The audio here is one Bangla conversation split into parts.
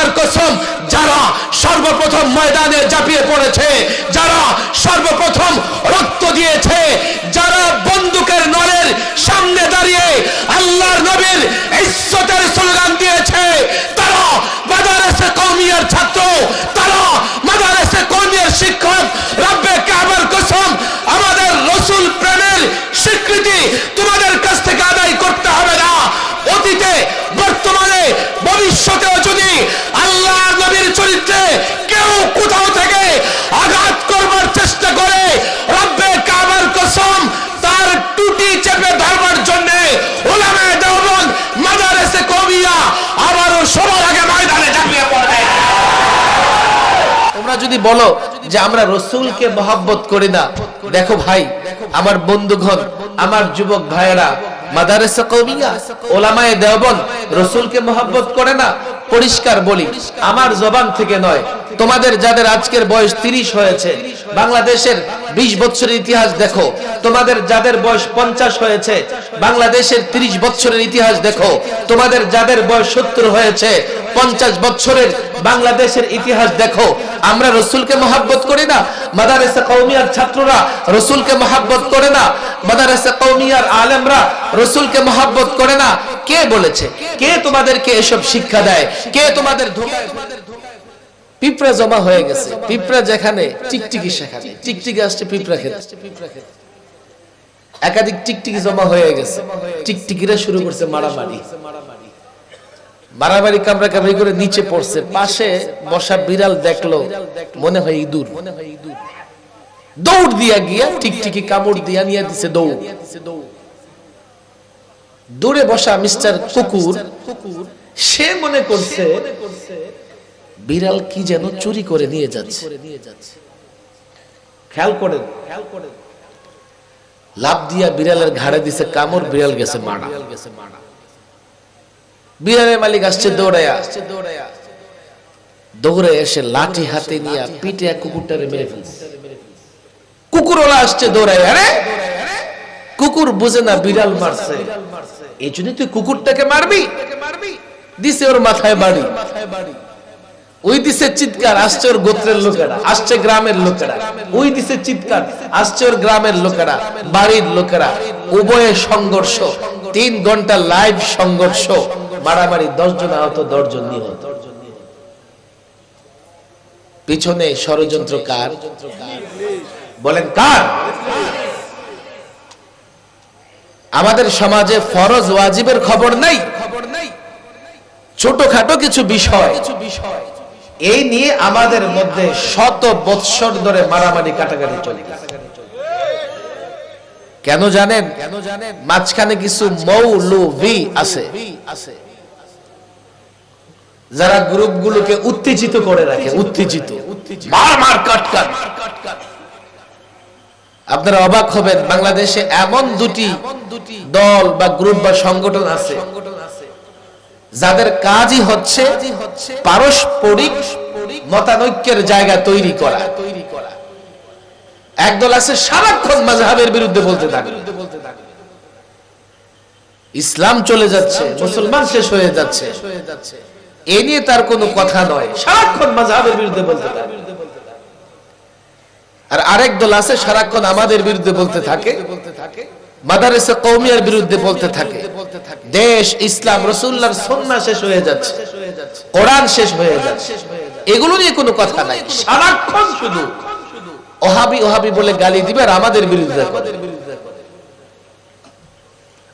আল্লাহর কসম, যারা সর্বপ্রথম ময়দানে ঝাঁপিয়ে পড়েছে, যারা সর্বপ্রথম রক্ত দিয়েছে, যারা বন্দুকের নলের সামনে দাঁড়িয়ে আল্লাহর নবীর ইজ্জতের স্লোগান দিয়েছে, তারা মাদ্রাসা কওমিয়ার ছাত্র, তারা মাদ্রাসা কওমিয়ার শিক্ষক। রব্বে কাবার কসম, আমাদের রাসূল প্রেমের স্বীকৃতি তোমাদের কাছ থেকে আদায় করতে হবে না। অতীতে, বর্তমানে, ভবিষ্যতেও যদি আল্লাহর নবীর চরিত্রে কেউ কোথাও থেকে আঘাত করবার চেষ্টা করে, রব্বে কাবার কসম, তার টুটি চেপে ধরবার জন্য উলামায়ে দেওবন্দ মাদ্রাসা কওমিয়া আবারও সবার আগে ময়দানে ঝাঁপিয়ে পড়বে। তোমরা যদি বলো যে আমরা রাসূলকে মহব্বত করি না, দেখো ভাই, আমার বন্ধুগণ, আমার যুবক ভাইয়েরা, মাদ্রাসা কওমিয়া, উলামায়ে দেওবন্দ রাসূলকে মহব্বত করে না। পরিষ্কার বলি, আমার জবান থেকে নয়, তোমাদের যাদের আজকের বয়স 30 হয়েছে, বাংলাদেশের 20 বছরের ইতিহাস দেখো। তোমাদের যাদের বয়স 50 হয়েছে, বাংলাদেশের 30 বছরের ইতিহাস দেখো। তোমাদের যাদের বয়স 70 হয়েছে, 50 বছরের বাংলাদেশের ইতিহাস দেখো। আমরা রাসূলকে মহব্বত করি না? মাদ্রাসা কওমিয়ার ছাত্ররা রাসূলকে মহব্বত করে না? মাদ্রাসা কওমিয়ার আলেমরা রাসূলকে মহব্বত করে না? কে বলেছে? কে তোমাদেরকে এসব শিক্ষা দেয়? কে তোমাদের ধোঁকায়? পিঁপড়া জমা হয়ে গেছে, পিঁপড়া যেখানে টিকটিকি সেখানে, টিকটিকি আসছে পিঁপড়া খেতে। একাধিক টিকটিকি জমা হয়ে গেছে, টিকটিকিরা শুরু করছে মারামারি। মারামারি কামড়াকামড়ি করে নিচে পড়ছে। পাশে বসা বিড়াল দেখলো, মনে হয় ইঁদুর, দৌড় দিয়া গিয়া টিকটিকি কামড় দিয়া নিয়ে দিছে দৌড়। দূরে বসা মিস্টার কুকুর, সে মনে করছে বিড়াল কি যেন চুরি করে নিয়ে যাচ্ছে। খেয়াল করেন, লাফ দিয়া বিড়ালের ঘাড়ে দিছে কামড়, বিড়াল গেছে মারা। বিড়ালের মালিক আসছে দৌড়ায়া, দৌড়ে এসে লাঠি হাতে নিয়ে পিঠে কুকুরটারে মেরে ফেলছে। কুকুরওয়ালা আসছে দৌড়ায়, আরে কুকুর বুঝে না বিড়াল মারছে, এই জন্য তুই কুকুরটাকে মারবি? দিছে ওর মাথায় বাড়ি, ওই দিছে চিৎকার, আসছে ওর গোত্রের লোকেরা, আসছে গ্রামের লোকেরা, ওই দিছে চিৎকার, আসছে ওর গ্রামের লোকেরা, বাড়ির লোকেরা। উভয়ে সংঘর্ষ, 3 ঘন্টা লাইভ সংঘর্ষ, মারামারি, 10 জন আহত, 10 জন নিহত। পিছনে ষড়যন্ত্র কার? বলেন কার? আমাদের সমাজে ফরজ ওয়াজিবের খবর নাই, ছোটখাটো কিছু বিষয়, এই নিয়ে আমাদের মধ্যে শত বৎসর ধরে মারামারি কাটাকাটি চলে। কেন জানেন? মাঝখানে কিছু মৌলভী আছে যারা গ্রুপগুলোকে উত্তেজিত করে রাখে, উত্তেজিত, মার মার কাট কাট। আপনারা অবাক হবেন, বাংলাদেশে এমন দুটি দল বা গ্রুপ বা সংগঠন আছে যাদের কাজই হচ্ছে পারস্পরিক মতানৈক্যের জায়গা তৈরি করা। একদল আছে সারাক্ষণ মাযহাবের বিরুদ্ধে বলতে থাকে, ইসলাম চলে যাচ্ছে, মুসলমান শেষ হয়ে যাচ্ছে, এ নিয়ে তার কোনো কথা নয়, সারাক্ষণ মাযহাবের বিরুদ্ধে বলতে থাকে। আর আরেক দল আছে সারাক্ষণ আমাদের বিরুদ্ধে বলতে থাকে, মাদ্রাসা কওমিয়ার বিরুদ্ধে বলতে থাকে, দেশ, ইসলাম, রাসূলুল্লাহর সুন্নাহ শেষ হয়ে যাচ্ছে, কোরআন শেষ হয়ে যাচ্ছে, এগুলো নিয়ে কোনো কথা নাই। সারাক্ষণ শুধু ওহাবি ওহাবি বলে গালি দিবে আর আমাদের বিরুদ্ধে।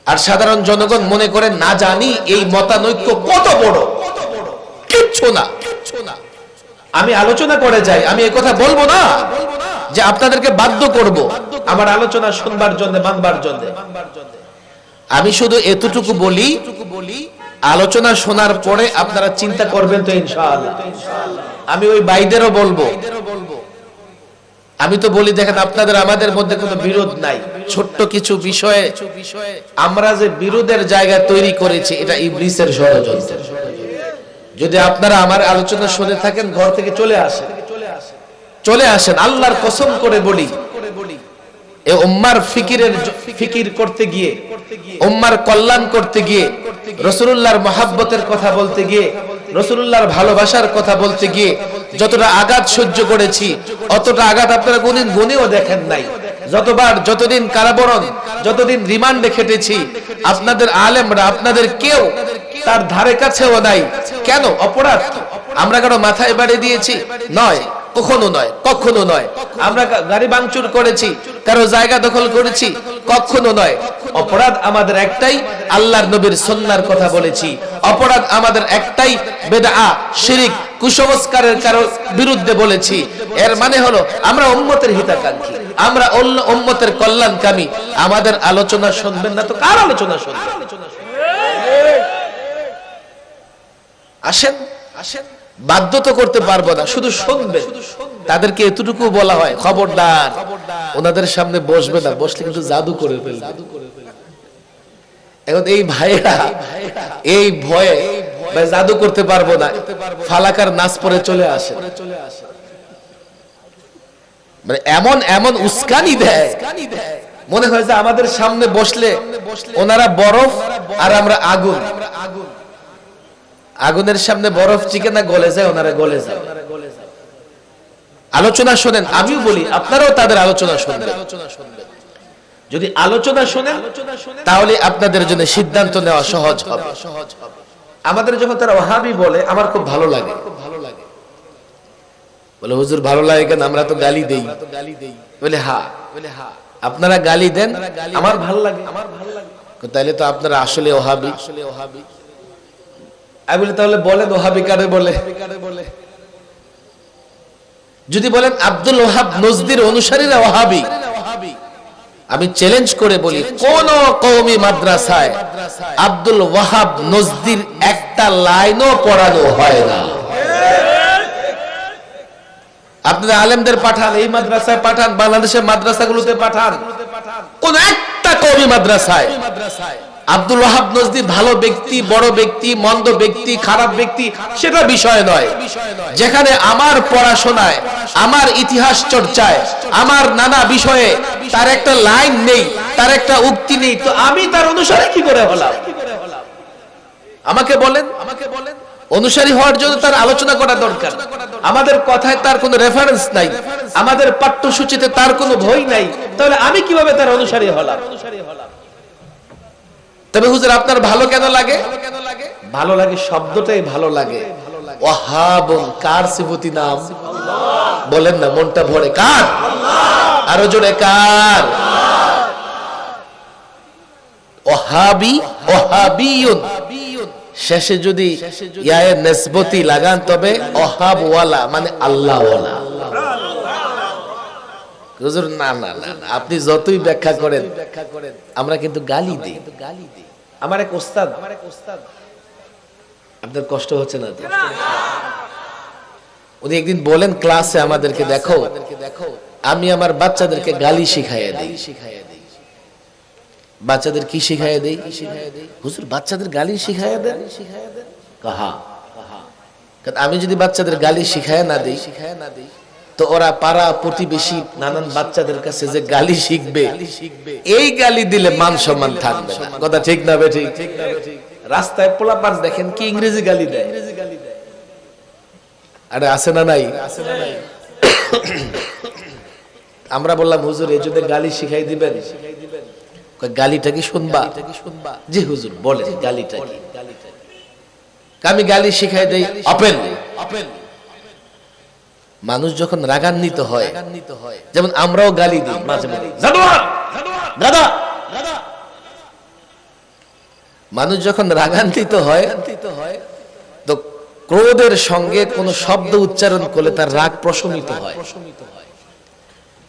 আর সাধারণ জনগণ মনে করে না জানি এই মতানৈক্য কত বড়, কিচ্ছু না। আমি আলোচনা করে যাই, আমি এই কথা বলবো না যে আপনাদেরকে বাধ্য করব আমার আলোচনা শুনবার জন্য, মানবার জন্য। আমি শুধু এতটুকু বলি, আলোচনা শোনার পরে আপনারা চিন্তা করবেন তো ইনশাআল্লাহ। আমি ওই ভাইদেরও বলবো, আমি তো বলি দেখেন আপনাদের আমাদের মধ্যে কোনো বিরোধ নাই, ছোট্ট কিছু বিষয়ে আমরা যে বিরোধের জায়গা তৈরি করেছি এটা ইবলিসের ষড়যন্ত্র। যদি আপনারা আমার আলোচনা শুনে থাকেন, ঘর থেকে চলে আসেন। আল্লাহর কসম করে বলি, এই উম্মার ফিকির করতে গিয়ে, উম্মার কল্যাণ করতে গিয়ে, রাসূলুল্লাহর মহব্বতের কথা বলতে গিয়ে রাসূলুল্লাহর ভালোবাসার কথা বলতে গিয়ে যতটা আঘাত সহ্য করেছি, অতটা আঘাত আপনারা কোনদিন গুনেও দেখেন নাই। যতবার, যতদিন কারাবরণ, যতদিন রিমান্ডে খেটেছি, আপনাদের আলেমরা, আপনাদের কেউ তার ধারে কাছেও নাই। কেন? অপরাধ। আমরা কারো মাথায় বাড়ি দিয়েছি? নয়, কখনো নয়, কখনো নয়। আমরা গাড়ি ভাঙচুর করেছি, কারো জায়গা দখল করেছি? কখনো নয়। অপরাধ আমাদের একটাই, আল্লাহর নবীর সুন্নাহর কথা বলেছি। অপরাধ আমাদের একটাই, বিদআ, শিরক, কুসংস্কারের কারো বিরুদ্ধে বলেছি। এর মানে হলো আমরা উম্মতের হিতাকাঙ্ক্ষী, আমরা অন্য উম্মতের কল্যাণকামী। আমাদের আলোচনা শুনবেন না তো কার আলোচনা শুনবেন? আসেন, আসেন, বাধ্য তো করতে পারবো না, শুধু শুনবেন। তাদেরকে এতটুকু বলা হয়, খবরদার ওনাদের সামনে বসবে না, বসলে কিন্তু জাদু করে ফেলবে। এখন এই ভাইরা এই ভয়ে জাদু করতে পারবো না, ফালাকার নাচ পরে চলে আসে। মানে এমন এমন উস্কানি দেয়, মনে হয় যে আমাদের সামনে বসলে ওনারা বরফ আর আমরা আগুন। আগুনের সামনে বরফ চিকেনা গলে যায়, ওনারা গলে যায়। আলোচনা শোনেন, আমিও বলি আপনারাও তাদের আলোচনা শুনবেন। যদি আলোচনা শোনেন তাহলে আপনাদের জন্য সিদ্ধান্ত নেওয়া সহজ হবে। আমাদের যখন তারা ওয়াহাবি বলে, আমার খুব ভালো লাগে। বলে হুজুর ভালো লাগে কেন? আমরা তো গালি দেই। বলে হ্যাঁ, আপনারা গালি দেন, আমার ভালো লাগে। তাইলে তো আপনারা আসলে ওয়াহাবি। আমি বলি তাহলে বলেন ওয়াহাবি কারে বলে? যদি বলেন আব্দুল ওয়াহাব নজদির অনুসারীরা ওয়াহাবি, আমি চ্যালেঞ্জ করে বলি কোন কওমি মাদ্রাসায় আব্দুল ওয়াহাব নজদির একটা লাইনও পড়ানো হয় না। আপনাদের আলেমদের পাঠান, এই মাদ্রাসায় পাঠান, বাংলাদেশের মাদ্রাসাগুলোতে পাঠান, কোন একটা কওমি মাদ্রাসায় আব্দুল ওয়াহাব নজদি ভালো ব্যক্তি, বড় ব্যক্তি, মন্দ ব্যক্তি, খারাপ ব্যক্তি, সেটা বিষয় নয়। যেখানে আমার পড়াশোনায়, আমার ইতিহাস চর্চায়, আমার নানা বিষয়ে তার একটা লাইন নেই, তার একটা উক্তি নেই, তো আমি তার অনুসারী কি করে হলাম? আমাকে বলেন, অনুসারী হওয়ার জন্য তার আলোচনা করা দরকার। আমাদের কথায় তার কোনো রেফারেন্স নাই, আমাদের পাঠ্যসূচিতে তার কোনো বই নাই, তাহলে আমি কিভাবে তার অনুসারী হলাম? তবে হুজুর আপনার ভালো কেন লাগে? ভালো লাগে শব্দটাই ভালো লাগে। ওয়াহাবুন, কার সিফতি নাম? বলেন না, মনটা ভরে কার? আরো জোরে কার? ওয়াহাবি, ওয়াহাবিয়ুন। শেষে যদি ইয়ায়ে নিসবতি লাগান তবে ওয়াহাব ওয়ালা মানে আল্লাহ ওয়ালা। হুজুর না না না, আপনি যতই ব্যাখ্যা করেন আমরা কিন্তু গালি দিই। আমার এক ওস্তাদ, আপনার কষ্ট হচ্ছে না? উনি একদিন বলেন ক্লাসে আমাদেরকে, দেখো আমি আমার বাচ্চাদেরকে গালি শিখাইয়া দিই। বাচ্চাদের কি শিখাইয়া দেই? হুজুর বাচ্চাদের গালি শিখাইয়া দেন? কাহা? আমি যদি বাচ্চাদের গালি শিখাইয়া না দিই তো ওরা পাড়া প্রতিবেশী নানান বাচ্চাদের কাছে যে গালি শিখবে, এই গালি দিলে মান সম্মান থাকবে না। কথা ঠিক না বে? ঠিক। রাস্তায় পোলাপান দেখেন কি ইংরেজি গালি দেয়। আরে আছে না নাই? আমরা বললাম হুজুর এই যদি গালি শিখাই দিবেন। গালিটা কি শুনবা? জি হুজুর বলেন গালিটা কি? আমি গালি শিখাই দেই আপেল। মানুষ যখন রাগান্বিত হয়, যেমন আমরাও গালি দিই মাঝে মাঝে, দাদা। মানুষ যখন রাগান্বিত হয় তো ক্রোধের সঙ্গে কোন শব্দ উচ্চারণ করলে তার রাগ প্রশমিত হয়।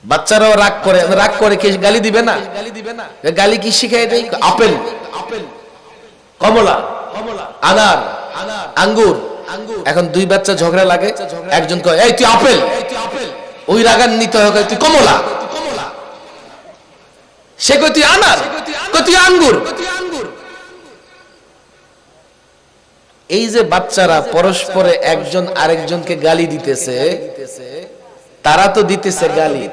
বাচ্চারাও রাগ করে কি গালি দিবে না? গালি কি শিখাই দেয়? আপেল, কমলা, আনার, আঙ্গুর। এখন দুই বাচ্চা ঝগড়া লাগে, একজন কয় এই তুই আপেল, ওই রাগান্বিত হয়ে তুই কমলা, সে কয় তুই আনার, কয় তুই আঙ্গুর। এই যে বাচ্চারা পরস্পরে একজন আরেকজনকে গালি দিতেছে, তারা তো দিতেছে গালি,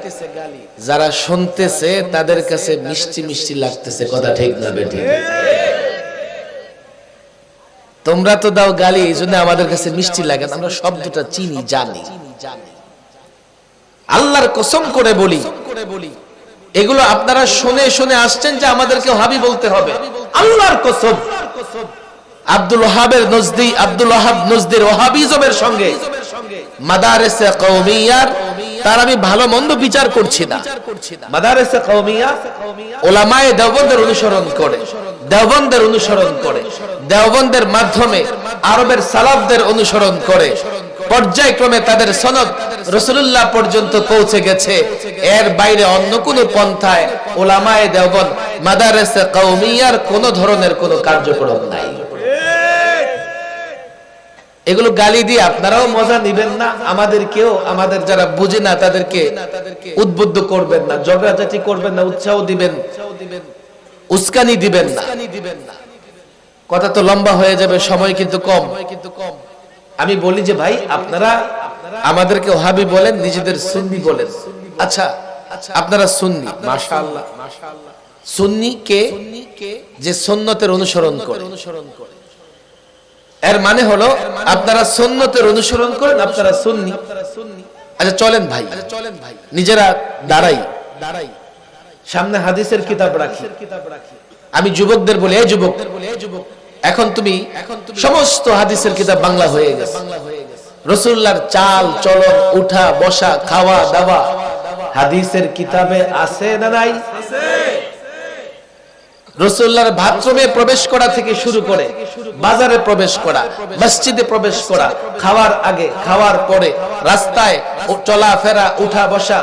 যারা শুনতেছে তাদের কাছে মিষ্টি মিষ্টি লাগতেছে। কথা ঠিক না বেঠিক? তোমরা তো দাও গালি, এই জন্য আমাদের কাছে মিষ্টি লাগে, আমরা শব্দটা চিনি জানি। আল্লাহর কসম করে বলি, এগুলো আপনারা শুনে শুনে আসছেন যে আমাদেরকে ওহাবি বলতে হবে। আল্লাহর কসম, আব্দুল ওহাবের নজদি, আব্দুল ওহাব নজদির ওহাবিজমের সঙ্গে মাদারেসে কওমিয়ার তার আমি ভালো মন্দ বিচার করছি না। মাদারেসে কওমিয়া উলামায়ে দেওবন্দের অনুসরণ করে, দেওবন্দের অনুসরণ করে, দেওবন্দের মাধ্যমে আরবের সালাফদের অনুসরণ করে পর্যায়ক্রমে তাদের সনদ রাসূলুল্লাহ পর্যন্ত পৌঁছে গেছে। এর বাইরে অন্য কোন পন্থায় উলামায়ে দেওবন্দ মাদারেসে কওমিয়ার কোন ধরনের কোন কার্যক্রম নাই। এগুলো গালি দিয়ে আপনারাও মজা নিবেন না, আমাদেরকেও, আমাদের যারা বুঝে না তাদেরকে উদ্বুদ্ধ করবেন না, ঝগড়াঝাটি করবেন না, উৎসাহ দিবেন, উস্কানি দিবেন না। কথা তো লম্বা হয়ে যাবে, সময় কিন্তু কম। আমি বলি যে ভাই, আপনারা আমাদেরকে ওহাবি বলেন, নিজেদের সুন্নি বলেন। আচ্ছা, আপনারা সুন্নি, মাশাআল্লাহ। সুন্নি কে? যে সুন্নতের অনুসরণ করে। এর মানে হলো আপনারা সুন্নতের অনুসরণ করেন, আপনারা সুন্নি। আচ্ছা চলেন ভাই, নিজেরা দাঁড়াই, সামনে হাদিসের কিতাব রাখি। আমি যুবকদের বলি, এই যুবক, এখন তুমি সমস্ত হাদিসের কিতাব বাংলা হয়ে গেছে। রাসূলুল্লাহর চাল চলন, উঠা বসা, খাওয়া দাওয়া হাদিসের কিতাবে আছে না নাই? রাসূলুল্লাহর বাথরুমে প্রবেশ করা থেকে শুরু করে বাজারে প্রবেশ করা, মসজিদে প্রবেশ করা, খাওয়ার আগে, খাওয়ার পরে, রাস্তায় চলাফেরা, উঠা বসা,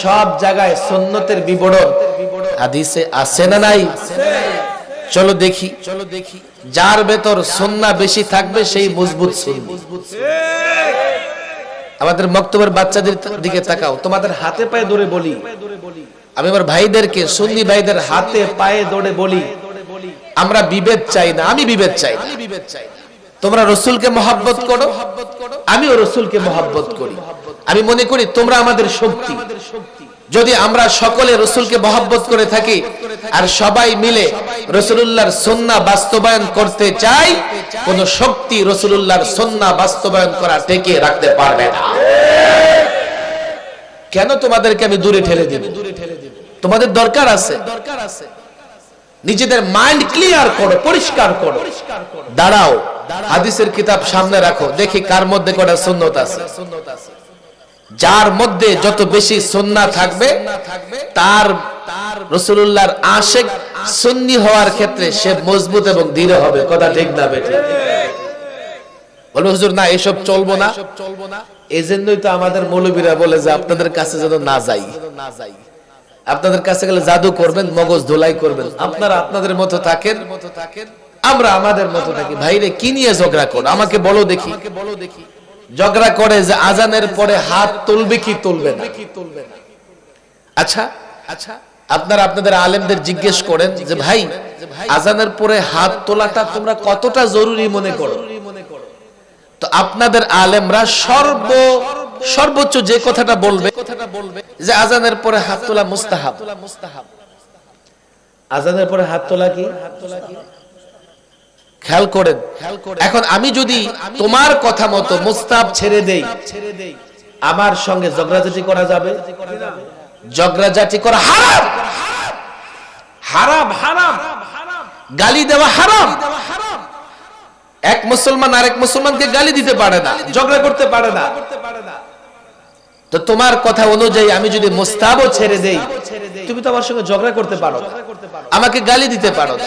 সব জায়গায় সুন্নতের বিবরণ হাদিসে আছে না নাই? চলো দেখি, যার ভেতর সুন্নাহ বেশি থাকবে সেই মজবুত সুন্নি। আমাদের মক্তবের বাচ্চাদের দিকে তাকাও, তোমাদের হাতে পায়ে ধরে বলি, আমি আমার ভাইদেরকে, সুন্নি ভাইদের হাতে পায়ে ধরে বলি, আমরা বিভেদ চাই না, আমি বিভেদ চাই না। তোমরা রাসূলকে মহব্বত করো, আমিও রাসূলকে মহব্বত করি। আমি মনে করি তোমরা আমাদের শক্তি। যদি আমরা সকলে রাসূলকে মহব্বত করে থাকি আর সবাই মিলে রাসূলুল্লাহর সুন্নাহ বাস্তবায়ন করতে চাই, কোন শক্তি রাসূলুল্লাহর সুন্নাহ বাস্তবায়ন করা টেকে রাখতে পারবে না। কেন তোমাদেরকে আমি দূরে ঠেলে দেব? তোমাদের দরকার আছে, নিজেদের মাইন্ড ক্লিয়ার করো, পরিষ্কার করো, দাঁড়াও, হাদিসের কিতাব সামনে রাখো, দেখি কার মধ্যে কটা সুন্নাত আছে। যার মধ্যে যত বেশি সুন্নাহ থাকবে তার রাসূলুল্লাহর আশিক সুন্নি হওয়ার ক্ষেত্রে সে মজবুত এবং দৃঢ় হবে। কথা ঠিক না বেঠিক? বলবে হুজুর না এসব চলবো না, এজন্যই তো আমাদের মৌলবীরা বলে যে আপনাদের কাছে যেন না যাই, আপনাদের কাছে গেলে জাদু করবেন, মগজ ধোলাই করবেন। আপনারা আপনাদের মতো থাকেন, আমরা আমাদের মতো থাকি। ভাইরে কি নিয়ে ঝগড়া করো আমাকে বলো দেখি। ঝগড়া করে যে আজানের পরে হাত তুলবে কি তুলবে না। আচ্ছা, আপনারা আপনাদের আলেমদের জিজ্ঞেস করেন যে ভাই আজানের পরে হাত তোলাটা তোমরা কতটা জরুরি মনে করো? তো আপনাদের আলেমরা সর্বোচ্চ যে কথাটা বলবে যে আজানের পরে হাত তোলা মুস্তাহাব। আজানের পরে হাত তোলা কি? খেয়াল করেন। এখন আমি যদি তোমার কথা মতো মুস্তাহাব ছেড়ে দেই, আমার সঙ্গে ঝগড়াঝাটি করা যাবে? ঝগড়াঝাটি করা হারাম, হারাম, হারাম। গালি দেওয়া হারাম। এক মুসলমান আরেক মুসলমানকে গালি দিতে পারে না, ঝগড়া করতে পারে না। তো তোমার কথা অনুযায়ী আমি যদি মুস্তাহাবও ছেড়ে দেই, তুমি তো আমার সঙ্গে ঝগড়া করতে পারো না, আমাকে গালি দিতে পারো না,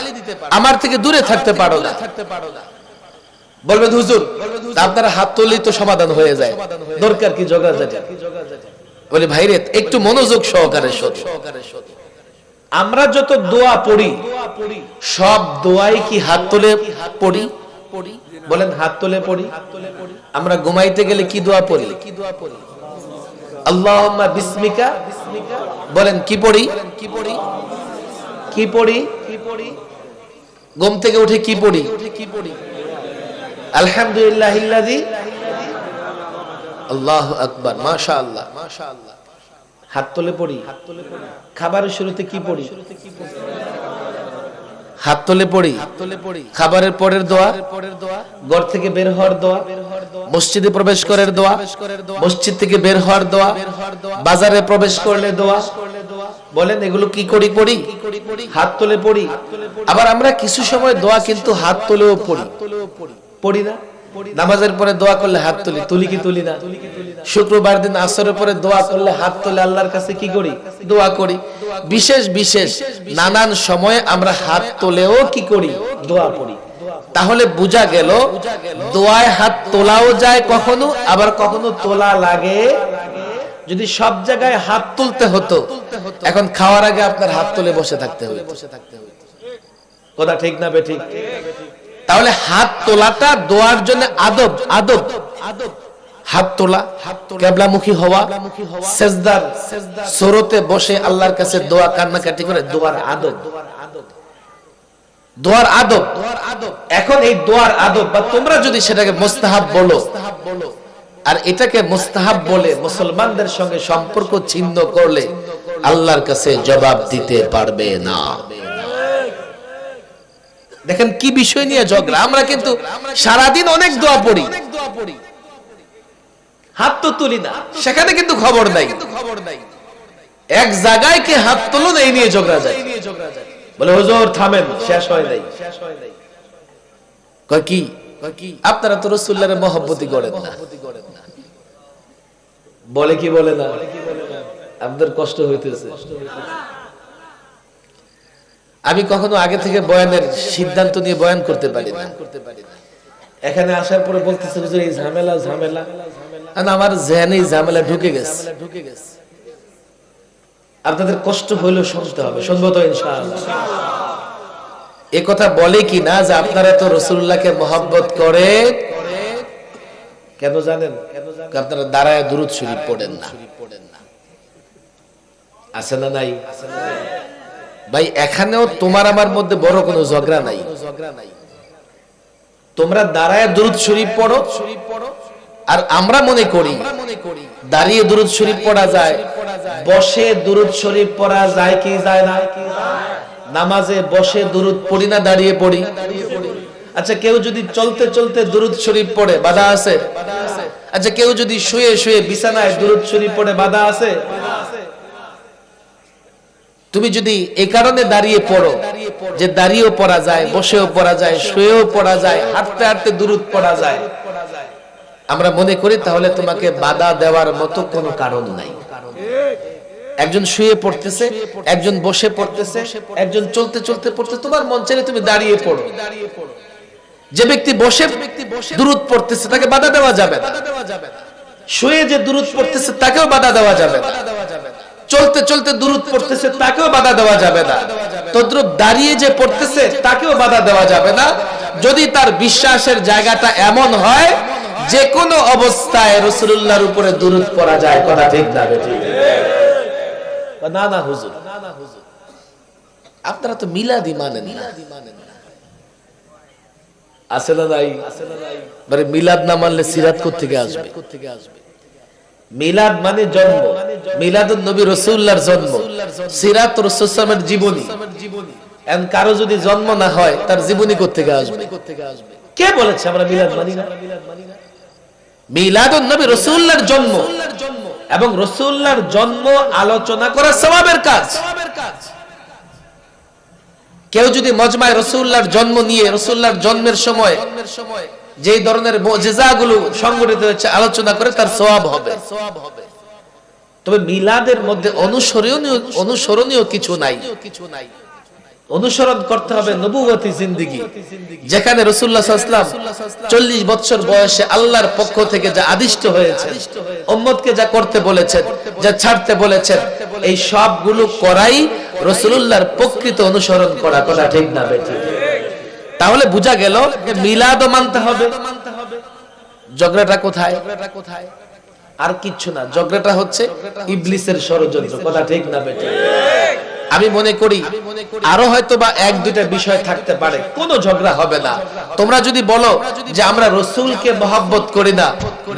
আমার থেকে দূরে থাকতে পারো না। বলবেন হুজুর আপনারা হাত তুললেই তো সমাধান হয়ে যায়, দরকার কি ঝগড়াঝাটি? বলি ভাইরে একটু মনোযোগ সহকারে শোনো। আমরা যত দোয়া পড়ি সব দোয়াই কি হাত তুলে পড়ি? বলেন হাত তুলে পড়ি। আমরা ঘুমাইতে গেলে কি দোয়া পড়ি? আল্লাহুম্মা বিসমিকা, বলেন কি পড়ি? কি পড়ি? ঘুম থেকে উঠে কি পড়ি? আলহামদুলিল্লাহিল্লাযী, আল্লাহু আকবার, মাশাআল্লাহ, মাশাআল্লাহ। হাত তুলে পড়ি। খাবারের শুরুতে কি পড়ি? হাত তুলে পড়ি, খাবারের পরের দোয়া, ঘর থেকে বের হওয়ার দোয়া, মসজিদে প্রবেশ করার দোয়া, মসজিদ থেকে বের হওয়ার দোয়া, বাজারে প্রবেশ করলে দোয়া। বলেন এগুলো কি করি? পড়ি, হাত তুলে পড়ি। আবার আমরা কিছু সময় দোয়া কিন্তু হাত তুলেও পড়ি, পড়ি না? নামাজের পরে দোয়া করলে হাত তুলি, তুলি কি তুলি না? শুক্রবার দিন আসরের পরে দোয়া করলে হাত তুলে আল্লাহর কাছে কি করি? দোয়া করি। বিশেষ বিশেষ নানান সময়ে আমরা হাত তুলেও কি করি? দোয়া করি। তাহলে বোঝা গেল দোয়ায় হাত তোলাও যায় কখনো, আবার কখনো তোলা লাগে। যদি সব জায়গায় হাত তুলতে হতো, এখন খাওয়ার আগে আপনার হাত তুলে বসে থাকতে হবে। কথা ঠিক না বেঠিক? তাহলে হাত তোলাটা দোয়ার জন্য আদব। আদব হাত তোলা, কিবলামুখী হওয়া, সিজদার সুরতে বসে আল্লাহর কাছে দোয়া কান্নাকাটি করে, দোয়ার আদব। দোয়ার আদব। এখন এই দোয়ার আদব বা তোমরা যদি সেটাকে মুস্তাহাব বলো, আর এটাকে মুস্তাহাব বলে মুসলমানদের সঙ্গে সম্পর্ক ছিন্ন করলে আল্লাহর কাছে জবাব দিতে পারবে না। দেখেন কি বিষয় নিয়ে ঝগড়া। আমরা কিন্তু সারাদিন অনেক দোয়া পড়ি, হাত তো তুলি না, সেখানে কিন্তু খবর নাই। এক জায়গায় কি হাত তুলুন এই নিয়ে ঝগড়া যায়। বলে হুজুর থামেন, শেষ হয় নাই। কয় কি? আপনারা তো রাসূলুল্লাহর মহব্বতই করেন না। বলে কি বলে না? আপনাদের কষ্ট হইতেছে। আমি কখনো আগে থেকে বয়ানের সিদ্ধান্ত নিয়ে বয়ান করতে পারি না। এখানে আসার পরে বলতেছে হুজুর এই ঝামেলা ঝামেলা, আমার জেনে ঝামেলা ঢুকে গেছে। আপনাদের কষ্ট হইলেও শুনতে হবে, শুনবো তো ইনশাআল্লাহ। এ কথা বলে কি না যে আপনারা তো রাসূলুল্লাহকে মহব্বত করে, কেন জানেন? আপনারা দাঁড়ায় দুরূদ শরীফ পড়েন না। আছে না নাই? ভাই এখানেও তোমার আমার মধ্যে বড় কোনো ঝগড়া নাই। তোমরা দাঁড়ায় দুরূদ শরীফ পড়ো, আর আমরা মনে করি দাঁড়িয়ে দুরূদ শরীফ পড়া যায়, বসে দুরূদ শরীফ পড়া যায় কি যায় না? নামাজে বসে দুরূদ পড়ি না দাঁড়িয়ে পড়ি? আচ্ছা কেউ যদি চলতে চলতে দুরূদ শরীফ পড়ে, বাধা আছে? আচ্ছা কেউ যদি শুয়ে শুয়ে বিছানায় দুরূদ শরীফ পড়ে, বাধা আছে? তুমি যদি এই কারণে দাঁড়িয়ে পড়ো যে দাঁড়িয়েও পড়া যায়, বসেও পড়া যায়, শুয়েও পড়া যায়, হাঁটতে হাঁটতে দুরূদ পড়া যায়, আমরা মনে করি তাহলে তোমাকে বাধা দেওয়ার মতো কোনো কারণ নাই। একজন শুয়ে পড়তেছে, একজন বসে পড়তেছে, একজন চলতে চলতে পড়তে, তোমার মন চাইলে তুমি দাঁড়িয়ে পড়ো। যে ব্যক্তি বসে দুরূদ পড়তেছে তাকে বাধা দেওয়া যাবে না। শুয়ে যে দুরূদ পড়তেছে তাকেও বাধা দেওয়া যাবে না। চলতে চলতে দুরূদ পড়তেছে তাকেও বাধা দেওয়া যাবে না। তদ্রূপ দাঁড়িয়ে যে পড়তেছে তাকেও বাধা দেওয়া যাবে না, যদি তার বিশ্বাসের জায়গাটা এমন হয় যে কোনো অবস্থায় রাসূলুল্লাহর উপরে দুরূদ পড়া যায়। কথা ঠিক না বেঠিক? না না হুজুর, আপনারা তো মিলাদি মানেন না। আছে না নাই? মানে মিলাদ না মানলে সিরাত কোত্থেকে আসবে? মিলাদ মানে জন্ম, মিলাদুন নবী রাসূলুল্লাহর জন্ম, সিরাত রাসূল সাল্লাল্লাহু জীবনী। এমন কারো যদি জন্ম না হয় তার জীবনী কোত্থেকে আসবে? কে বলেছে আমরা মিলাদ মানি না? মিলাদুন নবী রাসূলুল্লাহর জন্ম, এবং রাসূলুল্লাহর জন্ম আলোচনা করা সওয়াবের কাজ। কেউ যদি মজমায়ে রাসূলুল্লাহর জন্ম নিয়ে রাসূলুল্লাহর জন্মের সময় যে ধরনের মুজিজাগুলো সংঘটিত হয়েছে আলোচনা করে, তার সওয়াব হবে। তবে মিলাদের মধ্যে অনুসরণীয় কিছু নাই। অনুসরণ করতে হবে নবুয়তি জিন্দেগি, যেখানে রাসূলুল্লাহ সাল্লাল্লাহু আলাইহি ওয়াসাল্লাম 40 বছর বয়সে আল্লাহর পক্ষ থেকে যা আদিষ্ট হয়েছে, উম্মতকে যা করতে বলেছেন, যা ছাড়তে বলেছেন, এই সবগুলো করাই রাসূলুল্লাহর প্রকৃত অনুসরণ করা। কথা ঠিক না বেঠিক? তাহলে বোঝা গেল যে মিলাদও মানতে হবে। ঝগড়াটা কোথায়? আর কিচ্ছু না, ঝগড়াটা হচ্ছে ইবলিসের ষড়যন্ত্র। কথা ঠিক না বেঠিক? আমি মনে করি আরো হয়তো বা এক দুইটা বিষয় থাকতে পারে, কোনো ঝগড়া হবে না। তোমরা যদি বলো যে আমরা রাসূলকে মহব্বত করি না,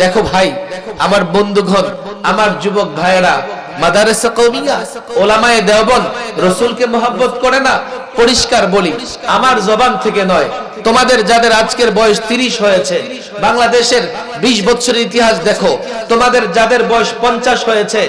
দেখো ভাই, আমার বন্ধুগণ, আমার যুবক ভাইয়েরা, মাদারেসা কওমিয়া, উলামায়ে দেওবন্দ রাসূলকে মহব্বত করে না, পরিষ্কার বলি, আমার জবান থেকে নয়, তোমাদের যাদের আজকের বয়স 30 হয়েছে, বাংলাদেশের 20 বছরের ইতিহাস দেখো। তোমাদের যাদের বয়স 50 হয়েছে,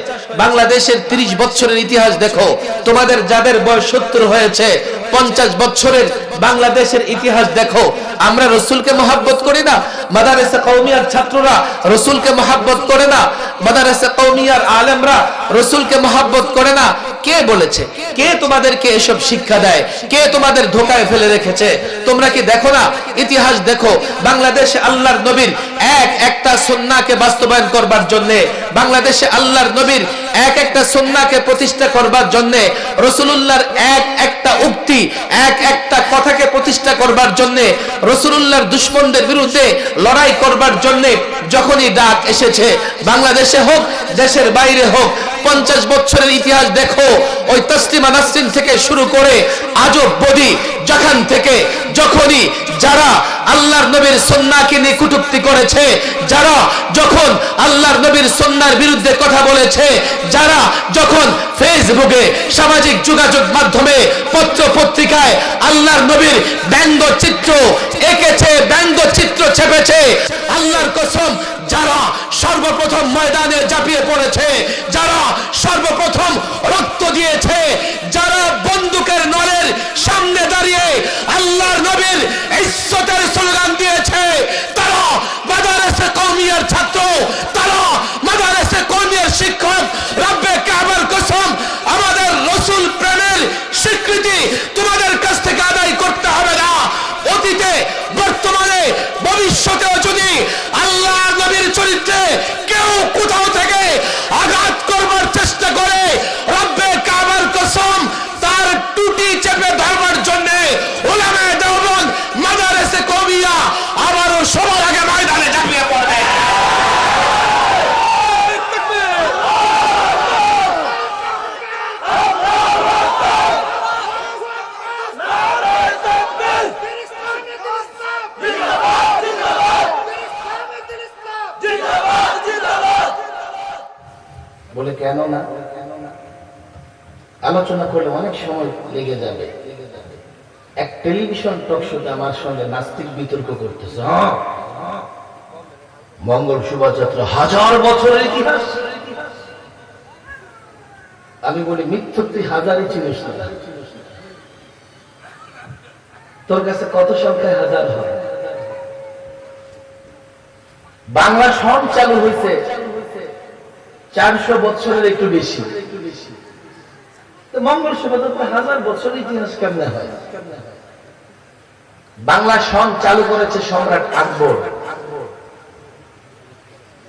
বাংলাদেশের 30 বছরের ইতিহাস দেখো। তোমাদের যাদের বয়স 70 হয়েছে, 50 বছরের বাংলাদেশের ইতিহাস দেখো। আমরা রসুলকে মহব্বত করি না? মাদারেসে কওমিয়ার ছাত্ররা রসুলকে মহব্বত করে না? মাদারেসে কওমিয়ার আলেমরা রসুলকে মহব্বত করে না? কে বলেছে? কে তোমাদেরকে এসব শিক্ষা দেয়? কে তোমাদের ধোকায় ফেলে রেখেছে? তোমরা কি দেখো না? ইতিহাস দেখো। বাংলাদেশে আল্লাহর নবীর একটা সুন্নাহকে বাস্তবায়ন করবার জন্য, বাংলাদেশে আল্লাহর নবীর একটা সুন্নাহকে প্রতিষ্ঠা করবার জন্য, রাসূলুল্লাহর একটা উক্তি, একটা কথাকে প্রতিষ্ঠা করবার জন্য, রাসূলুল্লাহর দুশমনদের বিরুদ্ধে লড়াই করবার জন্য যখনই ডাক এসেছে, বাংলাদেশে হোক দেশের বাইরে হোক, 50 বছরের ইতিহাস দেখো। ওই তসলিমা নাসরিন থেকে শুরু করে আজব বদি, যখনই যারা আল্লাহর নবীর সুন্নাহকে নিয়ে কটূক্তি করেছে, যারা যখন আল্লাহর নবীর সুন্নাহর বিরুদ্ধে কথা বলেছে, যারা যখন ফেসবুকে, সামাজিক যোগাযোগ মাধ্যমে, পত্র পত্রিকায় আল্লাহর নবীর ব্যঙ্গচিত্র এঁকেছে, ব্যঙ্গচিত্র ছেপেছে, আল্লাহর কসম, যারা সর্বপ্রথম ময়দানে ঝাঁপিয়ে পড়েছে, যারা সর্বপ্রথম রক্ত দিয়েছে, যারা বন্দুকের নলের সামনে দাঁড়িয়ে আল্লাহর নবীর ইজ্জতের স্লোগান দিয়েছে, তারা মাদারেসে কওমিয়ার ছাত্র, তারা মাদারেসে কওমিয়ার শিক্ষক। রব্বে কাবার কসম, আমাদের রাসূল প্রেমের স্বীকৃতি তোমাদের কাছ থেকে আদায় করতে হবে না। অতীতে, বর্তমানে, ভবিষ্যতেও যদি আল্লাহর নবীর চরিত্রে কেউ কোথাও থেকে আঘাত করবার চেষ্টা করে, রব্বে কাবার কসম, তার টুটি চেপে ধরবার জন্য উলামায়ে দেওবন্দ, মাদারেসে কওমিয়া আবারও সবার আগে ময়দানে ঝাঁপিয়ে পড়বে। বলে কেন না? আলোচনা করলে অনেক সময় লেগে যাবে। এক টেলিভিশন টক শোতে আমার সঙ্গে নাস্তিক বিতর্ক করতেছে। মঙ্গল শোভাযাত্রা 1000 বছরের ইতিহাস। আমি বলি, মিথ্যা, তুই হাজারই চিনিস না। তোর কাছে কত সংখ্যায় হাজার হয়? বাংলা সন চালু হয়েছে 400 বছরের একটু বেশি। মঙ্গল শোভাযাত্রা 1000 বছরের ইতিহাস কেমনে হয়? বাংলা সন চালু করেছে সম্রাট আকবর।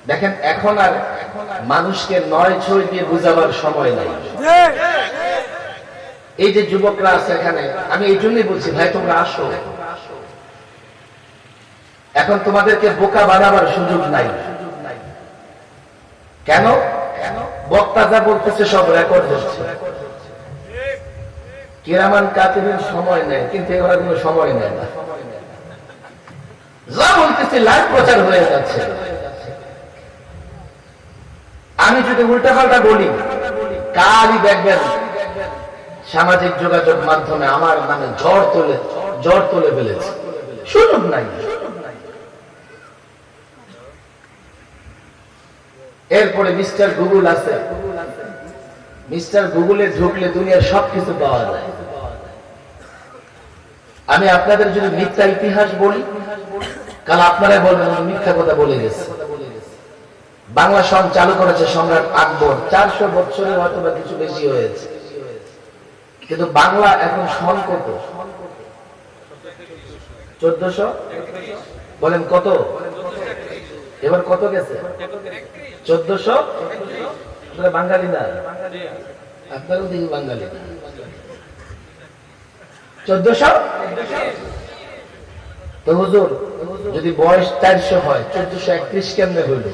দেখেন, এখন আর মানুষকে 9-6 দিয়ে বুঝাবার সময় নাই। এই যে যুবকরা আছে এখানে, আমি এই জন্যই বলছি, ভাই তোমরা আসো। এখন তোমাদেরকে বোকা বানাবার সুযোগ নাই। কেন? বক্তা যা বলতেছে সব রেকর্ড হচ্ছে। কিরামান কাতিবিন সময় নেয়, কিন্তু এরা কোনো সময় নেয় না। যা বলতেছে লাইভ প্রচার হয়ে যাচ্ছে। আমি যদি উল্টাপাল্টা বলি, কালই দেখবেন সামাজিক যোগাযোগ মাধ্যমে আমার নামে ঝড় তুলে ফেলেছে। সুযোগ নাই। এরপরে মিস্টার গুগল আছে। মিস্টার গুগলে ঢুকলে দুনিয়ার সবকিছু পাওয়া যায়। আমি আপনাদের যদি মিথ্যা ইতিহাস বলি, কাল আপনারাই বলবেন মিথ্যা কথা বলে গেছে। বাংলা সন চালু করেছে সম্রাট আকবর। 400 বছরের হয়তো বা কিছু বেশি হয়েছে, কিন্তু বাংলা এখন সন কত? 1400। বলেন কত? এবার কত গেছে? 1400। বাঙালি না, আপনারও দেখি বাঙালি না। 1400। তো হুজুর, যদি বয়স 400 হয়, 1431 কেমনে হইল?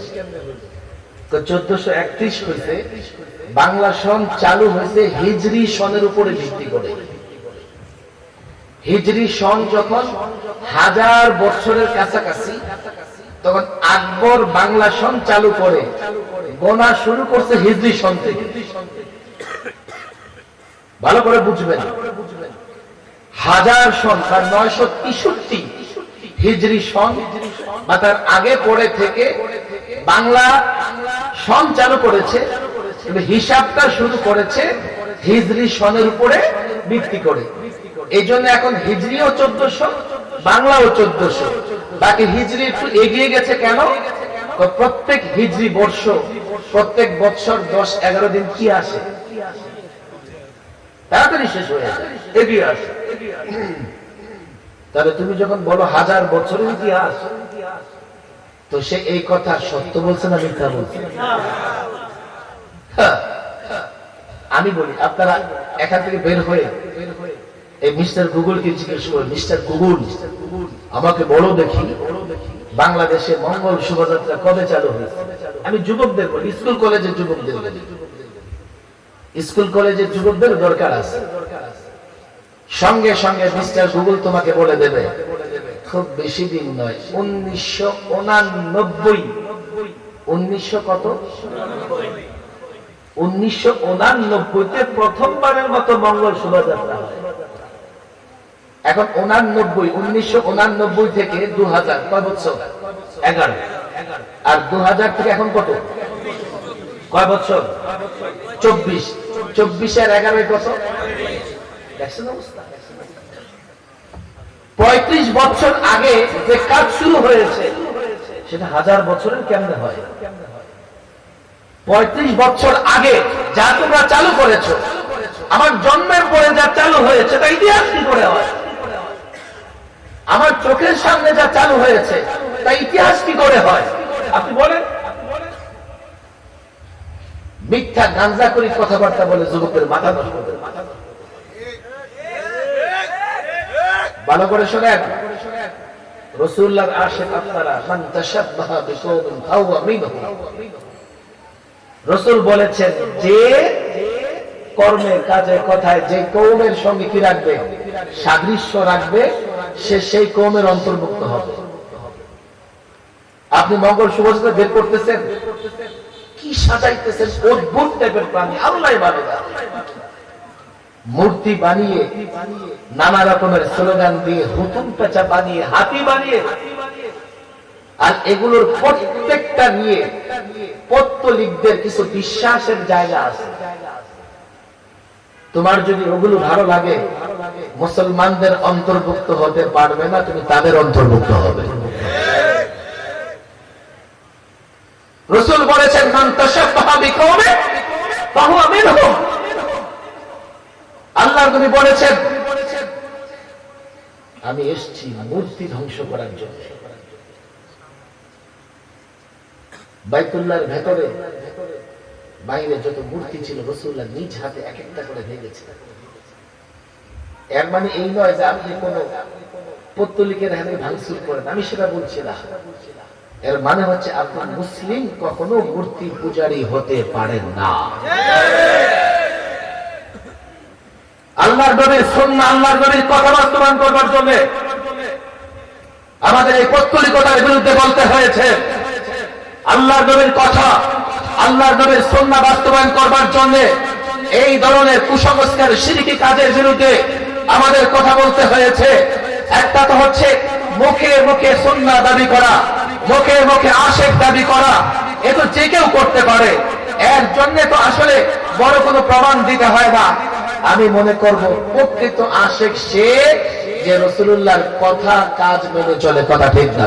তো 1431 হইছে। বাংলা সন চালু হয়েছে হিজরি সনের উপরে ভিত্তি করে। হিজরি সন যখন 1000 বছরের কাছাকাছি, তখন আকবর বাংলা সন চালু করে গোনা শুরু করছে হিজরি সন থেকে। ভালো করে বুঝবেন। হাজার সন বা 963 হিজরি সন বা তার আগে পরে থেকে বাংলা সন চালু করেছে, কিন্তু হিসাবটা শুরু করেছে হিজরি সনের উপরে ভিত্তি করে। এই জন্য এখন হিজরিও 1400, বাংলাও 1400। বাকি হিজরি একটু এগিয়ে গেছে কেন? প্রত্যেক হিজরি বর্ষ, প্রত্যেক বৎসর 10-11 দিন কি আসে, তাড়াতাড়ি শেষ হয়ে যায়, এগিয়ে আসে। তাহলে তুমি যখন বলো 1000 বছরের ইতিহাস, তো সে এই কথা সত্য বলছে না মিথ্যা বলছে? আমি বলি, আপনারা এখান থেকে বের হয়ে এই মিস্টার গুগলকে জিজ্ঞেস করেন, মিস্টার গুগল আমাকে বলো দেখি বাংলাদেশে মঙ্গল শোভাযাত্রা কবে চালু হয়েছে? আমি যুবকদের বলি, স্কুল কলেজের যুবকদের বলি, স্কুল কলেজের যুবকদের দরকার আছে। সঙ্গে সঙ্গে মিস্টার গুগল তোমাকে বলে দেবে, খুব বেশি দিন নয়, 1989। 1900 কত? 1989-তে প্রথমবারের মতো মঙ্গল শোভাযাত্রা হয়। এখন 1999 থেকে 2000 কয় বছর? 11। আর 2000 থেকে এখন কত, কয় বছর? 24। 24 আর 11 কত? দেখছেন অবস্থা? 35 বছর আগে যে কাজ শুরু হয়েছে সেটা 1000 বছরের কেমনে হয়? 35 বছর আগে যা তোমরা চালু করেছো, আমার জন্মের পরে যা চালু হয়েছে তা ইতিহাস কি করে হয়? আমার চোখের সামনে যা চালু হয়েছে তা ইতিহাস কি করে হয়? আপনি বলেন। মিথ্যা গাঁজা করে কথাবার্তা বলে যুবকের মাথা নষ্ট করে। ভালো করে শোনেন, রাসূলুল্লাহর আশিক আপনারা, মান তাশাব্বাহা বিকওমিন ফাহুয়া মিনহুম। রাসূল বলেছেন, যে কর্মে কাজে কথায় যে কওমের সঙ্গে কি রাখবে, সাদৃশ্য রাখবে, সে সেই কওমের অন্তর্ভুক্ত হবে। আপনি মঙ্গল শোভাযাত্রা বের করতেছেন, কি সাজাইতেছেন, অদ্ভুত টাইপের প্রাণী, আল্লাহই ভালো জানে। মূর্তি বানিয়ে, নানা রকমের স্লোগান দিয়ে, হুতুম পেঁচা বানিয়ে, হাতি বানিয়ে, আর এগুলোর প্রত্যেকটা নিয়ে পৌত্তলিকদের কিছু বিশ্বাসের জায়গা আছে। তোমার যদি ওগুলো ভালো লাগে, মুসলমানদের অন্তর্ভুক্ত হতে পারবে না, তুমি তাদের অন্তর্ভুক্ত হবে। রাসূল বলেছেন, মান তাশাব্বাহা বিকওমিন ফাহুয়া মিনহুম। আল্লাহর নবী বলেছেন, আমি এসেছি মূর্তি ধ্বংস করার জন্য। বাইতুল্লাহর ভেতরে বাইরে যত মূর্তি ছিল রাসূলুল্লাহ নিজ হাতে এক একটা করে ভেঙেছিলেন। এর মানে এই নয় যে আপনি কোন পৌত্তলিকের হাতে ভাঙচুর করেন, আমি সেটা বলছি না। এর মানে হচ্ছে আপনি মুসলিম কখনো মূর্তি পূজারী হতে পারেন না। আল্লাহর নবীর সুন্নাহ, আল্লাহর নবীর কথা বাস্তবায়ন করবার জন্য আমাদের এই পৌত্তলিকতার বিরুদ্ধে বলতে হয়েছে। আল্লাহর নবীর কথা, আল্লাহর নবীর সুন্নাহ বাস্তবায়ন করবার জন্য এই ধরনের কুসংস্কার, শিরকি কাজের বিরুদ্ধে আমাদের কথা বলতে হয়েছে। একটা তো হচ্ছে মুখে মুখে সুন্নাহ দাবি করা, মুখে মুখে আশিক দাবি করা, এ তো যে কেউ করতে পারে। এর জন্য তো আসলে বড় কোনো প্রমাণ দিতে হয় না। আমি মনে করব প্রকৃত আশিক সে যে রাসূলুল্লাহর কথা কাজ মেনে চলে। কথা ঠিক না?